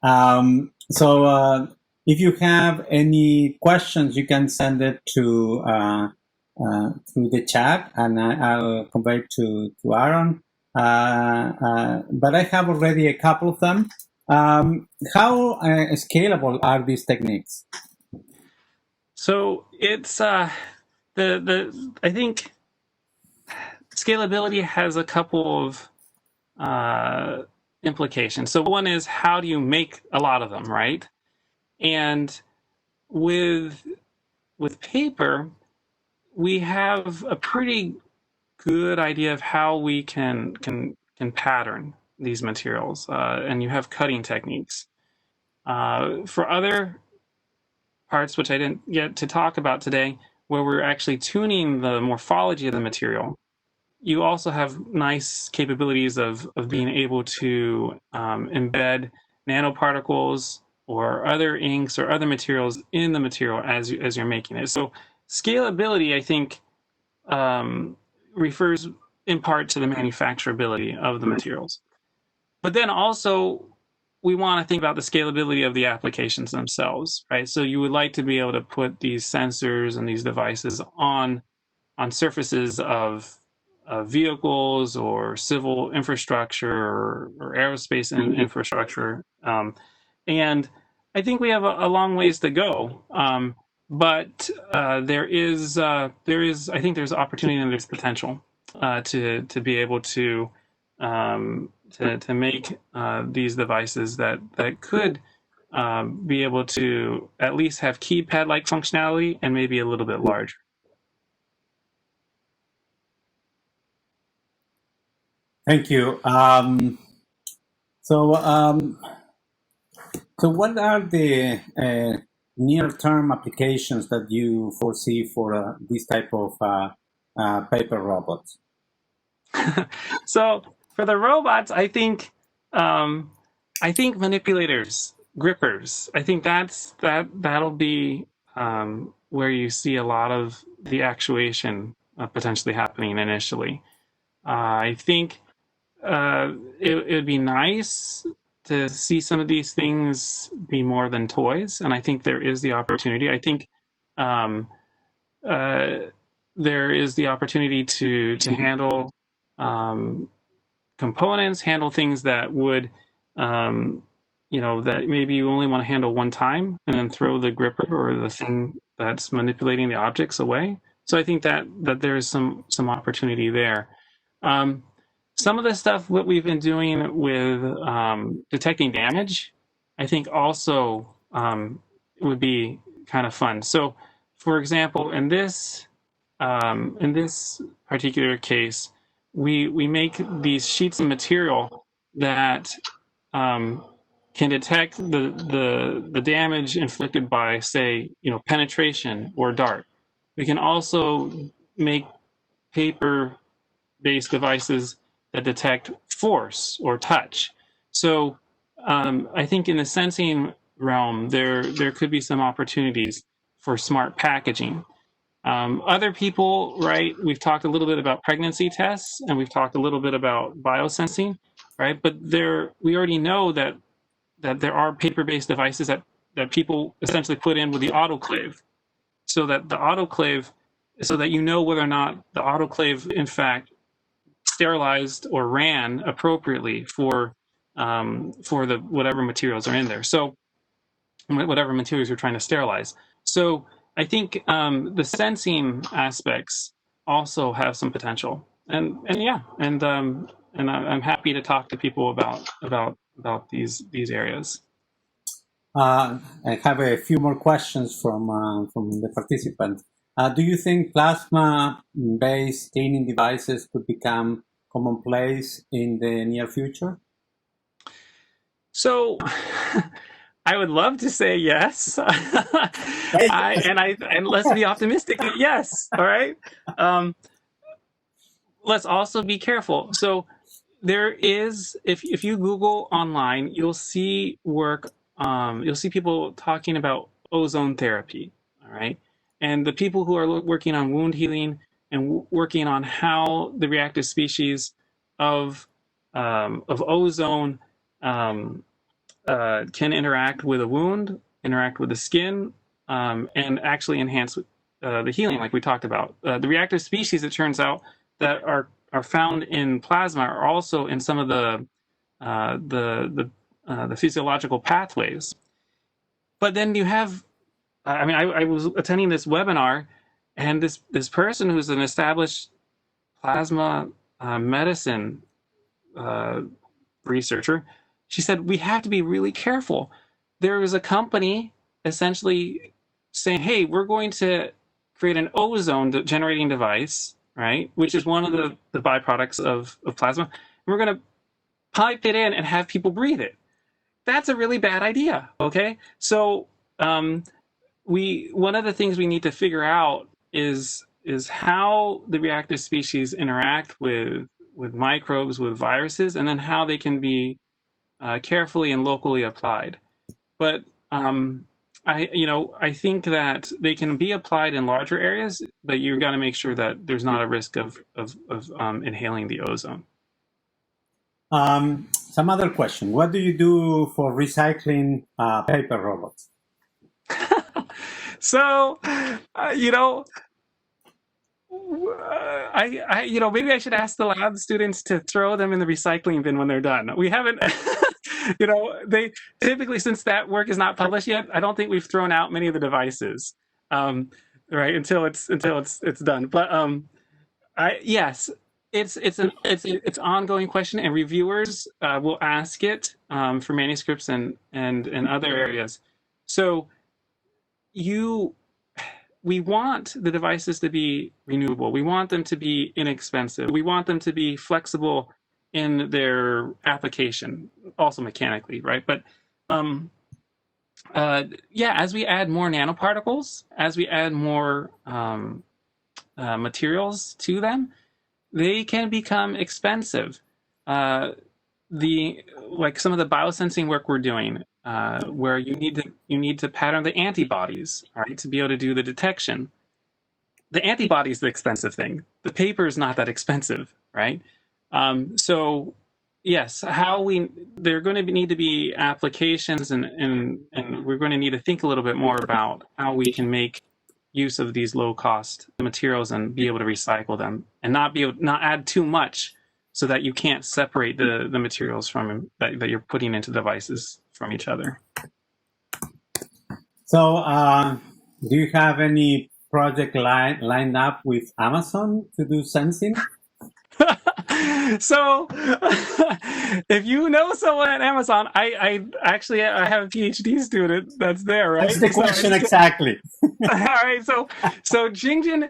So if you have any questions, you can send it to through the chat, and I'll convey to Aaron. But I have already a couple of them. How scalable are these techniques? So it's I think scalability has a couple of implications. So one is, how do you make a lot of them, right? And with paper, we have a pretty good idea of how we can pattern these materials, and you have cutting techniques. For other parts, which I didn't get to talk about today, where we're actually tuning the morphology of the material, you also have nice capabilities of being able to embed nanoparticles or other inks or other materials in the material as you're making it. So scalability, I think, refers in part to the manufacturability of the materials. But then also, we want to think about the scalability of the applications themselves, right? So you would like to be able to put these sensors and these devices on surfaces of vehicles or civil infrastructure or aerospace infrastructure. And I think we have a long ways to go. But there is, I think there's opportunity and there's potential to be able to make these devices that could be able to at least have keypad-like functionality and maybe a little bit larger. Thank you. So what are the near-term applications that you foresee for this type of paper robots? So for the robots, I think manipulators, grippers. I think that'll be where you see a lot of the actuation potentially happening initially. I think it would be nice to see some of these things be more than toys, and I think there is the opportunity. I think there is the opportunity to handle components, handle things that would, that maybe you only want to handle one time and then throw the gripper or the thing that's manipulating the objects away. So I think that there's some opportunity there. Some of the stuff what we've been doing with detecting damage, I think also would be kind of fun. So, for example, in this particular case, we make these sheets of material that can detect the damage inflicted by, say, penetration or dart. We can also make paper-based devices that detect force or touch. So I think in the sensing realm, there could be some opportunities for smart packaging. Other people, right, we've talked a little bit about pregnancy tests and we've talked a little bit about biosensing, right? But we already know that there are paper-based devices that people essentially put in with the autoclave, so that you know whether or not the autoclave in fact sterilized or ran appropriately for the whatever materials are in there. So whatever materials you're trying to sterilize. So I think the sensing aspects also have some potential, and I'm happy to talk to people about these areas. I have a few more questions from the participants. Do you think plasma-based cleaning devices could become commonplace in the near future? So I would love to say yes. And let's be optimistic. Yes. All right. Let's also be careful. So there is, if you Google online, you'll see you'll see people talking about ozone therapy. All right. And the people who are working on wound healing and working on how the reactive species of ozone can interact with a wound, interact with the skin, and actually enhance the healing, like we talked about. The reactive species, it turns out, that are found in plasma are also in some of the physiological pathways. But then you have, I was attending this webinar, and this person who's an established plasma medicine researcher, she said, we have to be really careful. There is a company essentially saying, hey, we're going to create an ozone generating device, right, which is one of the byproducts of plasma. And we're going to pipe it in and have people breathe it. that's a really bad idea. Okay, so one of the things we need to figure out is how the reactive species interact with microbes, with viruses, and then how they can be carefully and locally applied. But I think that they can be applied in larger areas, but you've got to make sure that there's not a risk of inhaling the ozone. Some other question. What do you do for recycling paper robots? So, maybe I should ask the lab students to throw them in the recycling bin when they're done. We haven't, they typically, since that work is not published yet, I don't think we've thrown out many of the devices, right, until it's done. But yes, it's ongoing question, and reviewers will ask it for manuscripts and other areas. So we want the devices to be renewable. We want them to be inexpensive. We want them to be flexible in their application, also mechanically, right? But as we add more nanoparticles, as we add more materials to them, they can become expensive. Like some of the biosensing work we're doing, where you need to pattern the antibodies, right, to be able to do the detection. The antibody is the expensive thing. The paper is not that expensive, right? So yes, there are going to need to be applications, and we're going to need to think a little bit more about how we can make use of these low cost materials and be able to recycle them, and not add too much so that you can't separate the materials from that you're putting into devices from each other. So do you have any project lined up with Amazon to do sensing? So if you know someone at Amazon, I have a PhD student that's there, right? That's the question, exactly. All right, so Jingjin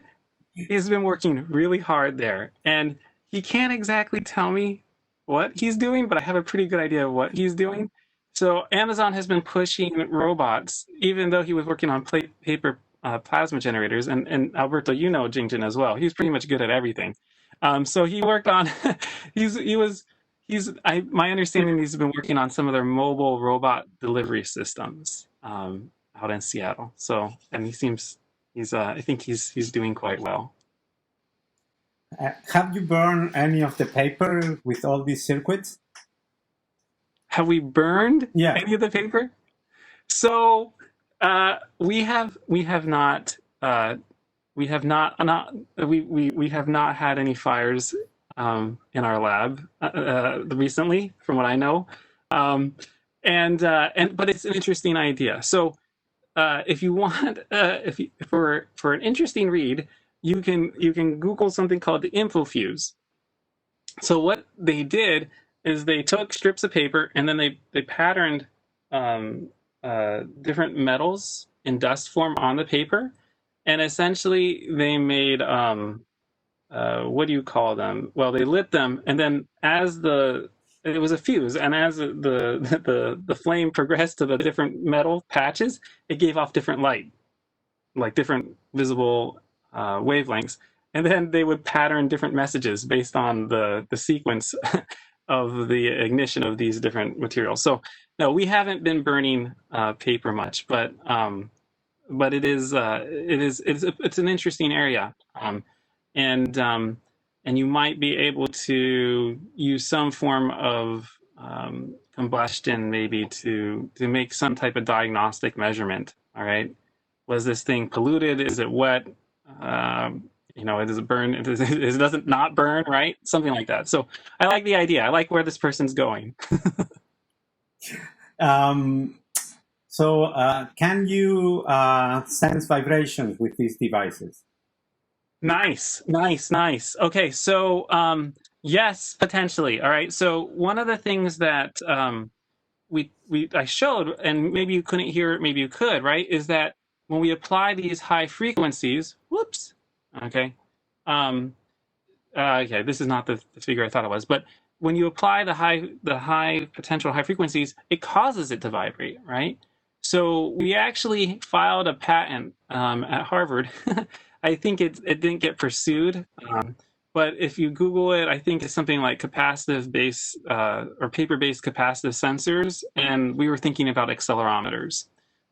has been working really hard there, and he can't exactly tell me what he's doing, but I have a pretty good idea of what he's doing. So Amazon has been pushing robots, even though he was working on paper plasma generators, and Alberto, you know Jingjin as well. He's pretty much good at everything. So he worked on my understanding, he's been working on some of their mobile robot delivery systems out in Seattle. So, and I think he's doing quite well. Have you burned any of the paper with all these circuits? Have we burned any of the paper? So we have not had any fires in our lab recently, from what I know, but it's an interesting idea. So if you want, for an interesting read, you can Google something called the Infofuse. So what they did is they took strips of paper and then they patterned different metals in dust form on the paper, and essentially they made what do you call them? Well, they lit them, and then it was a fuse, and as the flame progressed to the different metal patches, it gave off different light, like different visible wavelengths, and then they would pattern different messages based on the sequence of the ignition of these different materials. So no, we haven't been burning paper much, but it's an interesting area, and you might be able to use some form of combustion maybe to make some type of diagnostic measurement. All right, was this thing polluted? Is it wet? Does it burn? It doesn't not burn, right? Something like that. So I like the idea. I like where this person's going. So can you sense vibrations with these devices? Nice. Okay, so yes, potentially. All right. So one of the things that I showed, and maybe you couldn't hear it, maybe you could, right, is that when we apply these high frequencies, whoops, okay, this is not the figure I thought it was, but when you apply the high potential, high frequencies, it causes it to vibrate, right? So we actually filed a patent at Harvard. I think it didn't get pursued, but if you Google it, I think it's something like capacitive base or paper-based capacitive sensors, and we were thinking about accelerometers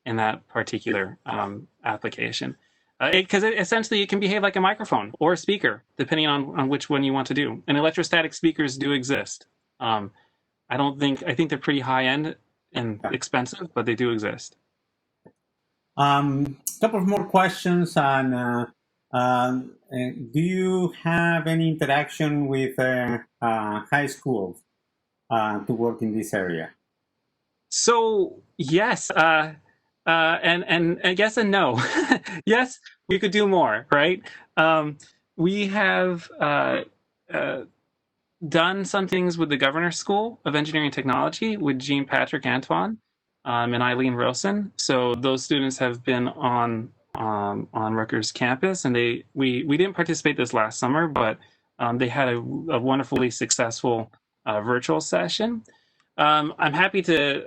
in that particular application. Because essentially it can behave like a microphone or a speaker, depending on which one you want to do. And electrostatic speakers do exist. I think they're pretty high end and expensive, but they do exist. Couple of more questions on do you have any interaction with high schools to work in this area? So yes, and yes and no. Yes, we could do more, right? We have done some things with the Governor's School of Engineering and Technology with Jean Patrick Antoine and Eileen Rosen. So those students have been on Rutgers campus, and we didn't participate this last summer, but they had a wonderfully successful virtual session. I'm happy to.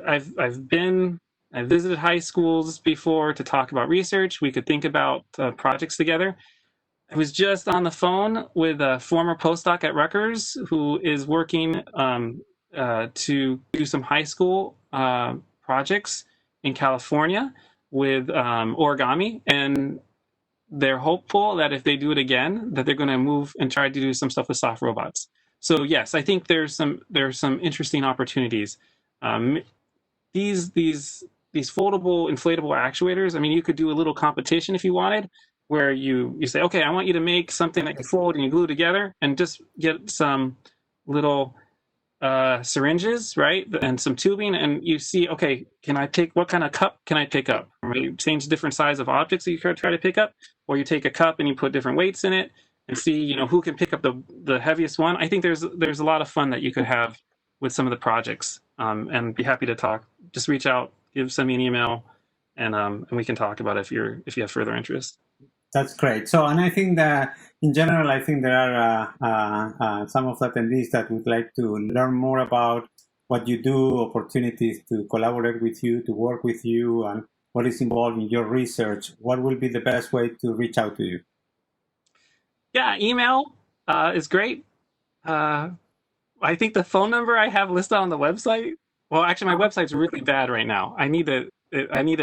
I've visited high schools before to talk about research. We could think about projects together. I was just on the phone with a former postdoc at Rutgers who is working to do some high school projects in California with Origami, and they're hopeful that if they do it again, that they're going to move and try to do some stuff with soft robots. So yes, I think there's some interesting opportunities. These foldable, inflatable actuators. I mean, you could do a little competition if you wanted, where you say, okay, I want you to make something that you fold and you glue together, and just get some little syringes, right, and some tubing, and you see, okay, what kind of cup can I pick up? Or you change different size of objects that you try to pick up, or you take a cup and you put different weights in it, and see, who can pick up the heaviest one. I think there's a lot of fun that you could have with some of the projects, and be happy to talk. Just reach out, send me an email, and we can talk about it if you have further interest. That's great. So, and I think that in general, I think there are some of the attendees that would like to learn more about what you do, opportunities to collaborate with you, to work with you, and what is involved in your research. What will be the best way to reach out to you? Yeah, email is great. I think the phone number I have listed on the website. Well, actually, my website's really bad right now. I need to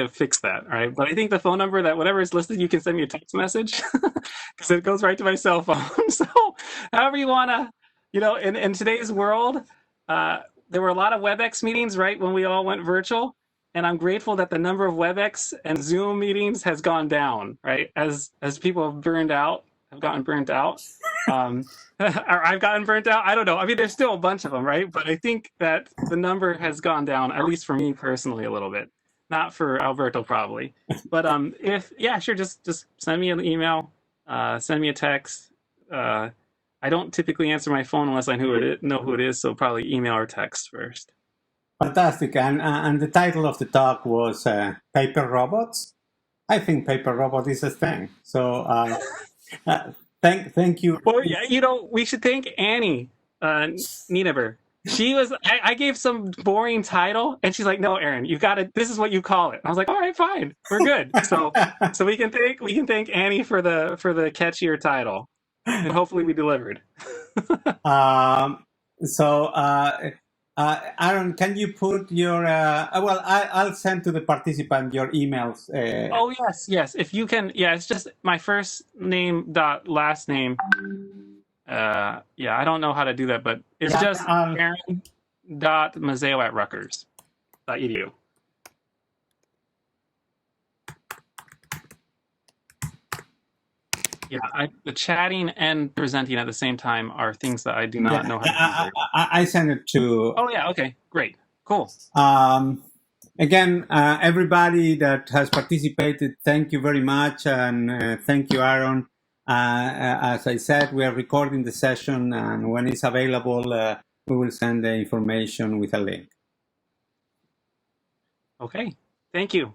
fix that, right? But I think the phone number, that whatever is listed, you can send me a text message because it goes right to my cell phone. So however you want to, in today's world, there were a lot of WebEx meetings, right, when we all went virtual. And I'm grateful that the number of WebEx and Zoom meetings has gone down, right? As people have gotten burnt out. Or I've gotten burnt out. I don't know. I mean, there's still a bunch of them, right? But I think that the number has gone down, at least for me personally, a little bit. Not for Alberto, probably. But sure, just send me an email, send me a text. I don't typically answer my phone unless I know who it is, so probably email or text first. Fantastic. And the title of the talk was Paper Robots. I think paper robot is a thing. So thank you. Well, yeah, we should thank Annie Nienaber. She was. I gave some boring title, and she's like, "No, Aaron, you got it. This is what you call it." I was like, "All right, fine, we're good." So we can thank Annie for the catchier title, and hopefully we delivered. Aaron, can you put your? I'll send to the participant your emails. Oh yes. If you can, it's just my first name dot last name. I don't know how to do that, but it's just Aaron.Mazzeo at Rutgers.edu. Yeah, the chatting and presenting at the same time are things that I do not know how to do. I send it to. Oh yeah, okay, great, cool. Again, everybody that has participated, thank you very much, and thank you, Aaron. As I said, we are recording the session, and when it's available, we will send the information with a link. Okay, thank you.